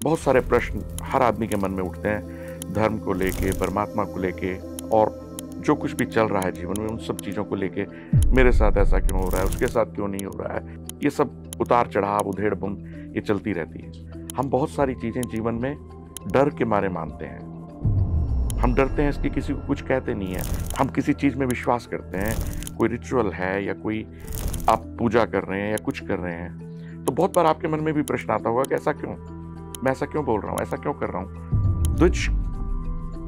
बहुत सारे प्रश्न हर आदमी के मन में उठते हैं, धर्म को लेके, परमात्मा को लेके, और जो कुछ भी चल रहा है जीवन में उन सब चीज़ों को लेके। मेरे साथ ऐसा क्यों हो रहा है, उसके साथ क्यों नहीं हो रहा है, ये सब उतार चढ़ाव, उधेड़ बुन ये चलती रहती है। हम बहुत सारी चीज़ें जीवन में डर के मारे मानते हैं। हम डरते हैं इसलिए किसी को कुछ कहते नहीं है। हम किसी चीज़ में विश्वास करते हैं, कोई रिचुअल है या कोई आप पूजा कर रहे हैं या कुछ कर रहे हैं, तो बहुत बार आपके मन में भी प्रश्न आता होगा कि ऐसा क्यों, मैं ऐसा क्यों बोल रहा हूँ, ऐसा क्यों कर रहा हूँ। द्विज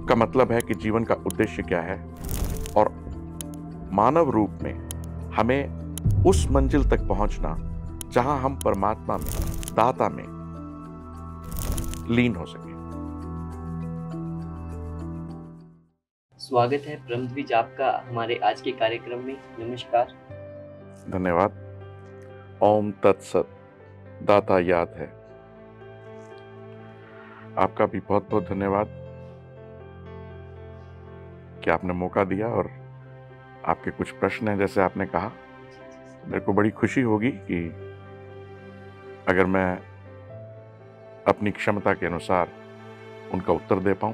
का मतलब है कि जीवन का उद्देश्य क्या है, और मानव रूप में हमें उस मंजिल तक पहुंचना जहां हम परमात्मा में, दाता में लीन हो सके। स्वागत है ब्रह्मद्विज आपका हमारे आज के कार्यक्रम में। नमस्कार। धन्यवाद। ओम तत्सत। दाता याद है। आपका भी बहुत बहुत धन्यवाद कि आपने मौका दिया, और आपके कुछ प्रश्न हैं जैसे आपने कहा। मेरे को बड़ी खुशी होगी कि अगर मैं अपनी क्षमता के अनुसार उनका उत्तर दे पाऊं।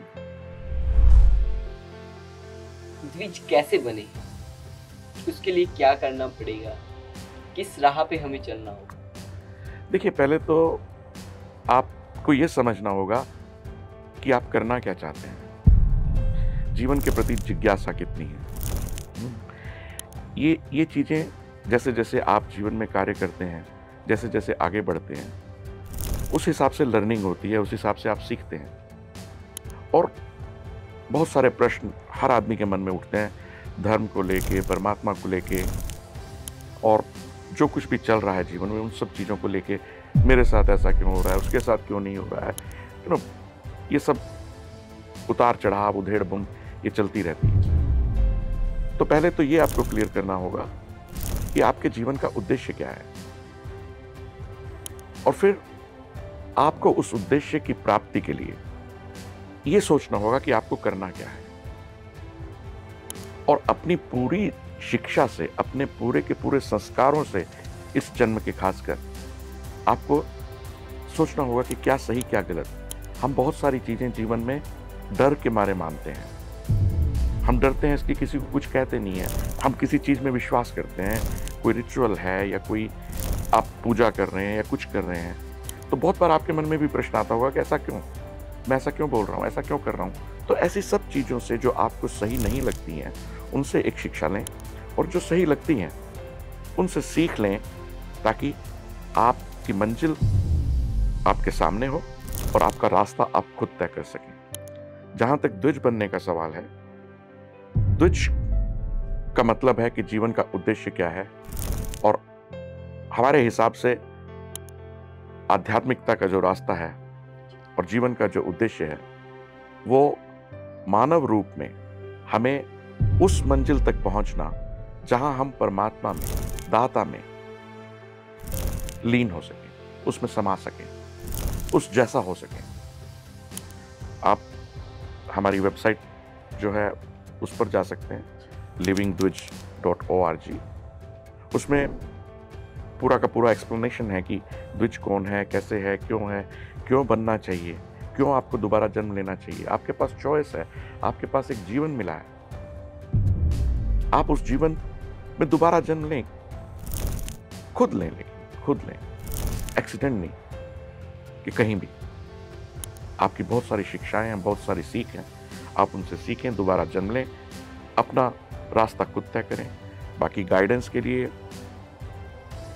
द्विज कैसे बने, उसके लिए क्या करना पड़ेगा, किस राह पे हमें चलना होगा? देखिए, पहले तो आपको ये समझना होगा कि आप करना क्या चाहते हैं, जीवन के प्रति जिज्ञासा कितनी है। ये चीज़ें जैसे जैसे आप जीवन में कार्य करते हैं, जैसे जैसे आगे बढ़ते हैं, उस हिसाब से लर्निंग होती है, उस हिसाब से आप सीखते हैं। और बहुत सारे प्रश्न हर आदमी के मन में उठते हैं, धर्म को लेके, परमात्मा को लेके, और जो कुछ भी चल रहा है जीवन में उन सब चीज़ों को लेके। मेरे साथ ऐसा क्यों हो रहा है, उसके साथ क्यों नहीं हो रहा है, ये सब उतार चढ़ाव, उधेड़ बुन ये चलती रहती है। तो पहले तो ये आपको क्लियर करना होगा कि आपके जीवन का उद्देश्य क्या है, और फिर आपको उस उद्देश्य की प्राप्ति के लिए ये सोचना होगा कि आपको करना क्या है। और अपनी पूरी शिक्षा से, अपने पूरे के पूरे संस्कारों से, इस जन्म के खासकर आपको सोचना होगा कि क्या सही क्या गलत। हम बहुत सारी चीजें जीवन में डर के मारे मानते हैं। हम डरते हैं इसलिए किसी को कुछ कहते नहीं है। हम किसी चीज में विश्वास करते हैं, कोई रिचुअल है या कोई आप पूजा कर रहे हैं या कुछ कर रहे हैं, तो बहुत बार आपके मन में भी प्रश्न आता होगा कि ऐसा क्यों, मैं ऐसा क्यों बोल रहा हूँ, ऐसा क्यों कर रहा हूँ। तो ऐसी सब चीज़ों से जो आपको सही नहीं लगती हैं, उनसे एक शिक्षा लें, और जो सही लगती हैं उनसे सीख लें, ताकि आपकी मंजिल आपके सामने हो और आपका रास्ता आप खुद तय कर सकें। जहां तक द्विज बनने का सवाल है, द्विज का मतलब है कि जीवन का उद्देश्य क्या है, और हमारे हिसाब से आध्यात्मिकता का जो रास्ता है और जीवन का जो उद्देश्य है, वो मानव रूप में हमें उस मंजिल तक पहुंचना जहां हम परमात्मा में, दाता में लीन हो सके, उसमें समा सके, उस जैसा हो सके। आप हमारी वेबसाइट जो है उस पर जा सकते हैं, livingdwij.org। उसमें पूरा का पूरा एक्सप्लेनेशन है कि द्विज कौन है, कैसे है, क्यों बनना चाहिए, क्यों आपको दोबारा जन्म लेना चाहिए। आपके पास चॉइस है, आपके पास एक जीवन मिला है, आप उस जीवन में दोबारा जन्म लें, खुद लें, एक्सीडेंट नहीं कि कहीं भी। आपकी बहुत सारी शिक्षाएं हैं, बहुत सारी सीख हैं, आप उनसे सीखें, दोबारा जन्म लें, अपना रास्ता खुद तय करें। बाकी गाइडेंस के लिए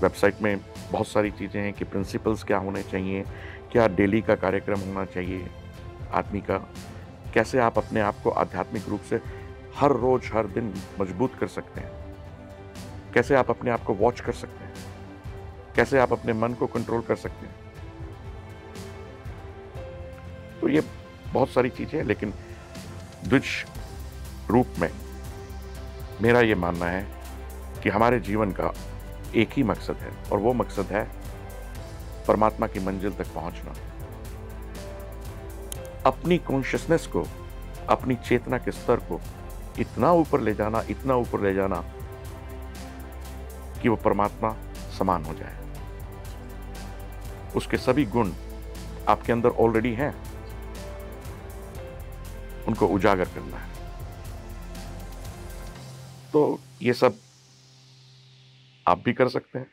वेबसाइट में बहुत सारी चीज़ें हैं कि प्रिंसिपल्स क्या होने चाहिए, क्या डेली का कार्यक्रम होना चाहिए आदमी का, कैसे आप अपने आप को आध्यात्मिक रूप से हर रोज हर दिन मजबूत कर सकते हैं, कैसे आप अपने आप को वॉच कर सकते हैं, कैसे आप अपने मन को कंट्रोल कर सकते हैं। तो ये बहुत सारी चीजें हैं, लेकिन द्विज रूप में मेरा ये मानना है कि हमारे जीवन का एक ही मकसद है, और वो मकसद है परमात्मा की मंजिल तक पहुंचना। अपनी कॉन्शियसनेस को, अपनी चेतना के स्तर को इतना ऊपर ले जाना, इतना ऊपर ले जाना कि वो परमात्मा समान हो जाए, उसके सभी गुण आपके अंदर ऑलरेडी हैं, उनको उजागर करना है। तो ये सब आप भी कर सकते हैं।